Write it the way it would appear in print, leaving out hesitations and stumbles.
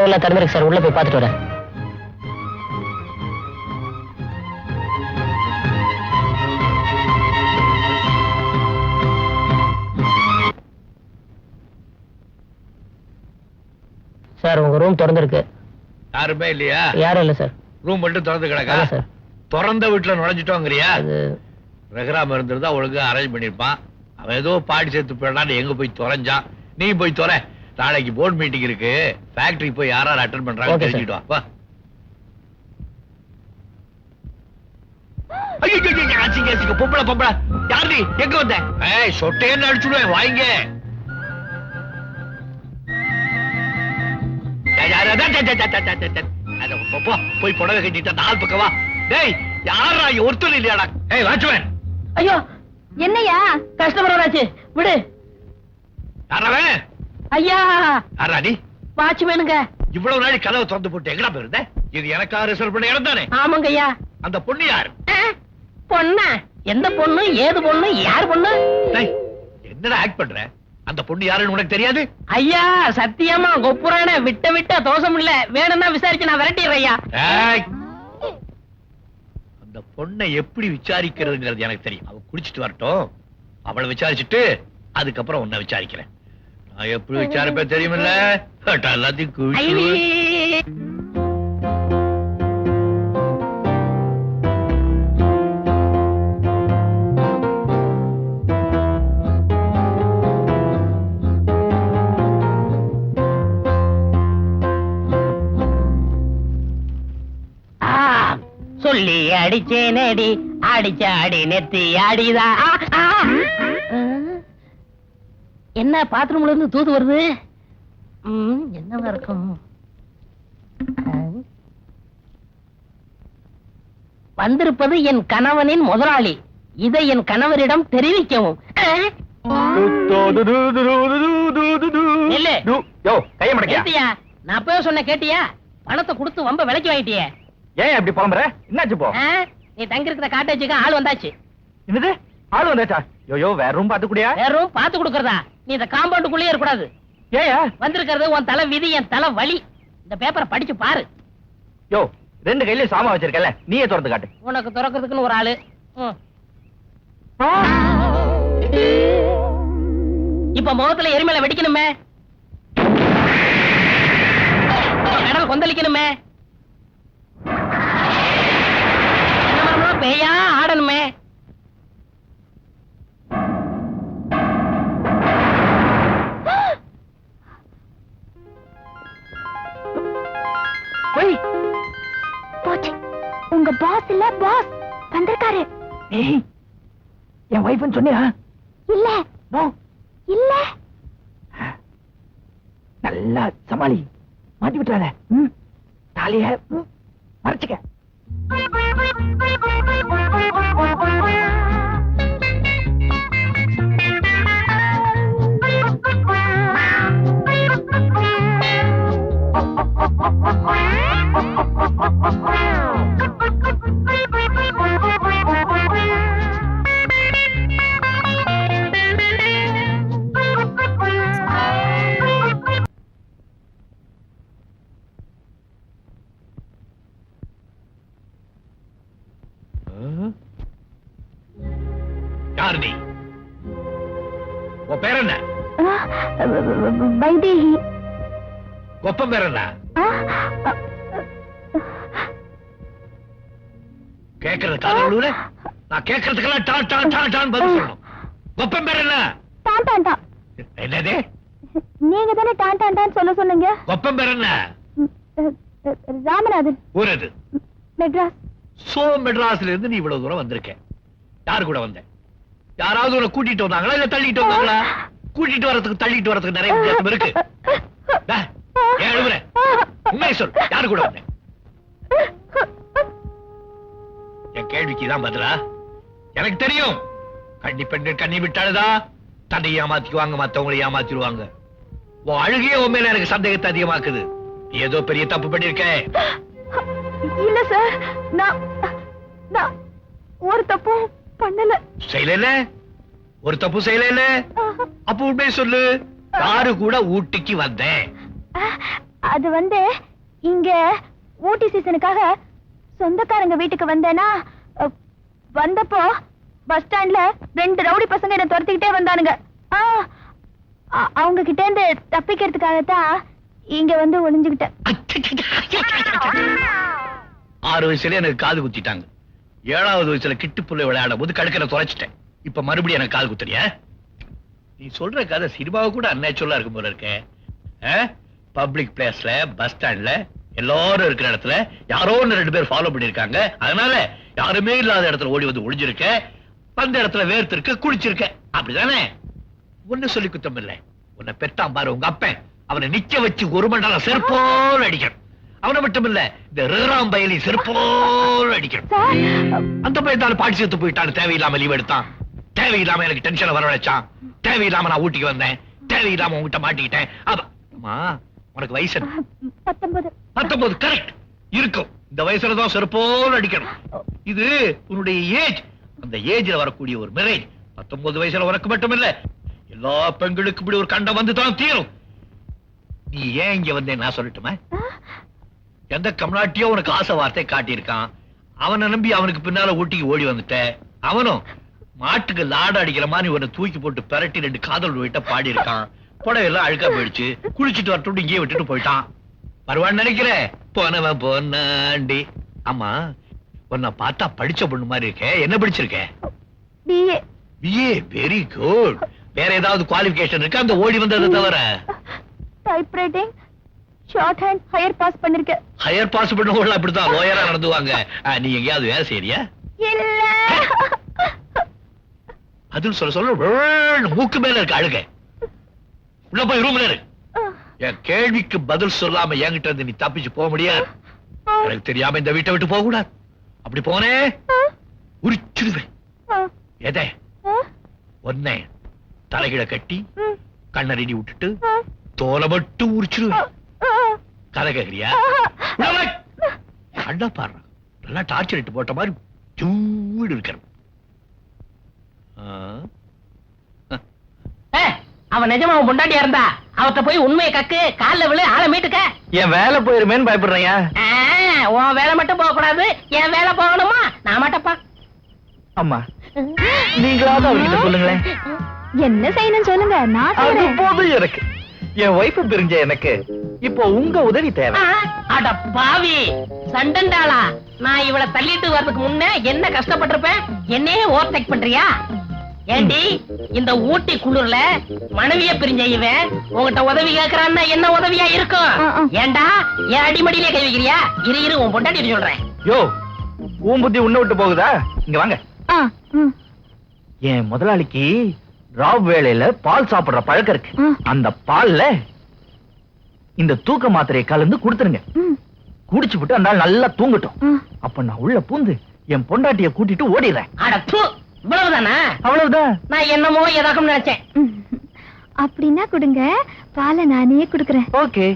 கதவெல்லாம் திறந்துருக்கு சார், உள்ள போய் பார்த்துட்டு வரேன். சார் உங்க ரூம் திறந்துருக்கு. யாருமே இல்லையா? யாரும் இல்ல சார். ரூம் மட்டும் திறந்து கிடக்கா சார்? திறந்த வீட்டுல நுழைஞ்சிட்டோங்கிறியா? ரகுராம் இருந்திருந்தா ஒழுங்கா அரேஞ்ச் பண்ணிருப்பான். அவன் ஏதோ பாடி சேர்த்து போயிடான்னு எங்க போய் தொலைஞ்சான். நீ போய் தொலை. நாளைக்கு போர்ட் மீட்டிங் இருக்கு. ஃபேக்டரி போய் யார் யார் அட்டெண்ட் பண்றாங்க தெரிஞ்சுட்டு வா. பொம்பளை பொம்பளை யார் நீ? எங்க வந்த? சொட்டேன்னு அடிச்சுடுவேன். வாங்க. போய் புடவை கட்டிட்டு நாள் பக்கவா. டேய் யாரா ஒருத்தர் இல்லையாடா? ஏய் வாட்ச்மேன். ஐயோ என்னையா? கஸ்டமர் வராச்சு, விடு. யாரவே? ஐயா யாரா நீ? வாட்ச்மேனுங்க. இவ்வளவு நாளைக்கு கதவை திறந்து போட்டு எங்கடா போயிருந்த? இது எனக்கா ரிசர்வ் பண்ண இடம் தானே? ஆமாங்க ஐயா. அந்த பொண்ணு யாரு? பொண்ணா? எந்த பொண்ணு, ஏது பொண்ணு, யார் பொண்ணு? என்னடா ஆக்ட் பண்ற? அந்த பொண்ணு யாருன்னு உனக்கு தெரியாது? ஐயா சத்தியமா கொப்புரான விட்ட விட்ட தோசம் இல்ல. வேணும்னா விசாரிச்சு நான் விரட்டிடுறேன் ஐயா. அந்த பொண்ணை எப்படி விசாரிக்கிறதுங்கிறது எனக்கு தெரியும். அவ குடிச்சிட்டு வரட்டும், அவளை விசாரிச்சுட்டு அதுக்கப்புறம் உன்னை விசாரிக்கிறேன். நான் எப்படி விசாரிப்பேன் தெரியுமில்ல? எல்லாத்தையும் குடிச்சு. சொல்லி அடிச்சேனடி அடிச்சாடி நெத்தி அடிதா. என்ன பாத்ரூம்ல இருந்து தூது வருது? என்னவா இருக்கும்? வந்திருப்பது என் கணவனின் முதலாளி. இதை என் கணவரிடம் தெரிவிக்கவும். நான் போய் சொன்ன கேட்டியா? பணத்தை கொடுத்து வம்ப விலைக்கு வாங்கிட்டியே. ஏன் அப்படி புலம்புற? என்னாச்சு போ? நீ தங்கி இருக்கிற காட்டேஜுக்கு ஆள் வந்தாச்சு. என்னது ஆள் வந்தாச்சா? யோ வேற ரூம் பாத்து கூடியா? வேற ரூம் பாத்து கொடுக்கறதா? நீ இந்த காம்பவுண்டுக்குள்ளே இருக்கக்கூடாது. ஏயா வந்திருக்கிறது உன் தலை விதி, என் தலை வலி. இந்த பேப்பரை படிச்சு பாரு. யோ ரெண்டு கையில சாமா வச்சிருக்கல, நீயே திறந்து காட்டு. உனக்கு திறக்கிறதுக்குன்னு ஒரு ஆளு. இப்ப முகத்துல எரிமலை வெடிக்கணுமே, கடல் கொந்தளிக்கணுமே, பேயா ஆடணுமே. உங்க பாஸ் இல்ல, பாஸ் வந்திருக்காரு. என் வைஃப்னு சொன்னியா? இல்ல இல்ல. நல்லா சமாளி, மாட்டி விட்டுறாத. தாலிய மறைச்சுக்க. யார் நீ? உன் பேர் என்ன? வைதேகி. கொப்பம் பேர் என்ன? கேட்கறது காதல். நான் கேட்கறதுக்கெல்லாம் டான் டான் டான் டான் பதில் சொல்லணும். கொப்பம் பேர் என்ன? டான் டான் டான். என்னது? நீங்க தானே டான் டான் டான் சொல்ல சொன்னீங்க. கொப்பம் பேர் என்ன? ராமநாதன். ஊர் எது? மெட்ராஸ். சோ மெட்ராஸ்ல இருந்து நீ இவ்வளவு தூரம் வந்திருக்க. யாரு கூட வந்த? யாராவது உன்னை கூட்டிட்டு வந்தாங்களா இல்ல தள்ளிட்டு வந்தாங்களா? கூட்டிட்டு வரதுக்கு தள்ளிட்டு வரதுக்கு நிறைய வித்தியாசம் இருக்கு. ஏன் எழுதுற? உண்மையை சொல், யாரு கூட வந்த? என் கேள்விக்குதான் பதிலா? எனக்கு தெரியும், கன்னி பெண்கள் கண்ணி விட்டாலுதா தன்னை ஏமாத்திக்குவாங்க, மத்தவங்களை ஏமாத்திடுவாங்க. உன் அழுகையே உன் மேல எனக்கு சந்தேகத்தை அதிகமாக்குது. ஏதோ பெரிய தப்பு பண்ணிருக்க. இல்ல சார், நான் ஒரு தப்பும் பண்ணல. செய்யல? ஒரு தப்பு செய்யல? அப்ப உண்மையை சொல்லு. யாரு கூட ஊட்டிக்கு வந்தேன்? அது வந்து இங்க ஊட்டி சீசனுக்காக சொந்தக்காரங்க வீட்டுக்கு வந்தேனா, வந்தப்போ பஸ் ஸ்டாண்ட்ல 2 ரவுடி பசங்க என்ன துரத்திக்கிட்டே வந்தானுங்க. அவங்க கிட்ட இருந்து தப்பிக்கிறதுக்காகத்தான் இங்க வந்து ஒளிஞ்சுக்கிட்டேன். 6 வயசுல எனக்கு காது குத்திட்டாங்க. 7வது வயசுல கிட்டு புள்ள விளையாடும் போது கடுக்கல தொலைச்சிட்டேன். இப்ப மறுபடியும் எனக்கு காது குத்துறியா? நீ சொல்ற கதை சினிமாவை கூட அன்நேச்சுரலா இருக்கும் போல இருக்கே. பப்ளிக் பிளேஸ்ல பஸ் ஸ்டாண்ட்ல எல்லாரும் இருக்கிற இடத்துல யாரோ 2 பேர் ஃபாலோ பண்ணிருக்காங்க. அதனால யாருமே இல்லாத இடத்துல ஓடி வந்து ஒளிஞ்சிருக்க, அந்த இடத்துல வேர்த்திருக்க, குளிச்சிருக்க, அப்படிதானே? ஒண்ணு சொல்லி குத்தம் இல்ல. உன்னை பெற்றான் பாரு உங்க அப்பன், அவனை நிக்க வச்சு 1 மண்டலம் செருப்போல் அடிக்கணும். அவனை மட்டும் இல்ல, இந்த ரேராம் பயலி செருப்போல் அடிக்கணும். அந்த பையன் பாட்டி செத்து போயிட்டான்னு தேவையில்லாம லீவ் எடுத்தான், தேவையில்லாம எனக்கு டென்ஷனை வரவழைச்சான், தேவையில்லாம நான் ஊட்டிக்கு வந்தேன், தேவையில்லாம உங்ககிட்ட மாட்டிக்கிட்டேன். அம்மா உனக்கு வயசு 19 கரெக்ட் இருக்கும். இந்த வயசுல தான் செருப்போல் அடிக்கணும். இது உன்னுடைய ஏஜ். அந்த ஏஜ்ல வரக்கூடிய ஒரு மேரேஜ் 19 வயசுல உனக்கு மட்டும் இல்ல, எல்லா பெண்களுக்கு இப்படி ஒரு கண்டம் வந்து தான் தீரும். நீ ஏன் இங்க வந்தே நான் சொல்லட்டுமா? எந்த கம்நாட்டியோ உனக்கு ஆசை வார்த்தை காட்டியிருக்கான், அவனை நம்பி அவனுக்கு பின்னால ஊட்டிக்கு ஓடி வந்துட்ட. அவனும் மாட்டுக்கு லாட அடிக்கிற மாதிரி உன்னை தூக்கி போட்டு பெரட்டி 2 காதல் வீட்டை பாடி இருக்கான். புடவையெல்லாம் அழுக்கா போயிடுச்சு, குளிச்சுட்டு வரட்டு இங்கேயே விட்டுட்டு போயிட்டான். வருவான்னு நினைக்கிறேன், போனவன் போனாண்டி. ஆமா, உன்னை பார்த்தா படிச்ச பொண்ணு மாதிரி இருக்க. என்ன படிச்சிருக்க? BA. BA, very good. வேற ஏதாவது குவாலிஃபிகேஷன் இருக்கா அந்த ஓடி வந்ததை தவிர? Typewriting, shorthand, higher pass பண்ணிருக்கேன். ஹையர் பாஸ் பண்ணவங்க அப்படித்தான் லோயரா நடந்துவாங்க. நீ எங்கேயாவது வேலை செய்யறியா? இல்ல. அதுன்னு சொல்ல மூக்கு மேல இருக்க அழுக. உள்ள போய் ரூம்ல இரு. என் கேள்விக்கு பதில் சொல்லாம என்கிட்ட இருந்து நீ தப்பிச்சு போக முடியாது. எனக்கு தெரியாம இந்த வீட்டை விட்டு போக கூடாது. அப்படி போனே உரிச்சிடுவேன். எதை? ஒன்னே தலைகிட கட்டி கண்ணறிடி விட்டுட்டு தோலை மட்டும் உரிச்சிடுவேன். கதை கேக்குறியா? அண்ணா பாரு, நல்லா டார்ச்சர் இட்டு போட்ட மாதிரி சூடு இருக்கிறேன். அவன் நிஜமா அவன் பொண்டாட்டியா இருந்தா அவட்ட போய் உண்மையை கக்கு, கால்ல விழு, ஆளை மீட்டுக்க. என் வேலை போயிருமேன்னு பயப்படுறேயா? உன் வேலை மட்டும் போக கூடாது, என் வேலை போகணுமா? நான் மாட்டப்பா. அம்மா, நீங்களாவது அவர்கிட்ட சொல்லுங்களேன். என்ன செய்யணும் சொல்லுங்க, நான் அது செய்றேன். போதும் எனக்கு. என் வைஃப் பிரிஞ்ச எனக்கு இப்போ உங்க உதவி தேவை. அட பாவி சண்டண்டாளா, நான் இவளை தள்ளிட்டு வர்றதுக்கு முன்ன என்ன கஷ்டப்பட்டிருப்பேன், என்னையே ஓவர்டேக் பண்றியா? ஏண்டி, இந்த ஊட்டி குளிர்ல மனைவிய பிரிஞ்ச இவன் உங்ககிட்ட உதவி கேக்குறான்னா என்ன உதவியா இருக்கும்? ஏண்டா என் அடிமடியிலே கை வைக்கிறியா? இரு உன் பொண்டாட்டி சொல்றேன். யோ, உன் புத்தி உன்னை விட்டு போகுதா? இங்க வாங்க. என் முதலாளிக்கு ராவ் வேளையில பால் சாப்பிடுற பழக்கம் இருக்கு. அந்த பால்ல இந்த தூக்க மாத்திரையை கலந்து கொடுத்துருங்க. குடிச்சு விட்டு அந்த நாள் நல்லா தூங்கட்டும். அப்ப நான் உள்ள பூந்து என் பொண்டாட்டிய கூட்டிட்டு ஓடிடுறேன். அடப்பு, இவ்வளவுதானா? அவ்வளவுதான். நான் என்னமோ எதாக்கும் நினைச்சேன். அப்படின்னா கொடுங்க, பாலை நானே குடுக்கறேன். ஓகே.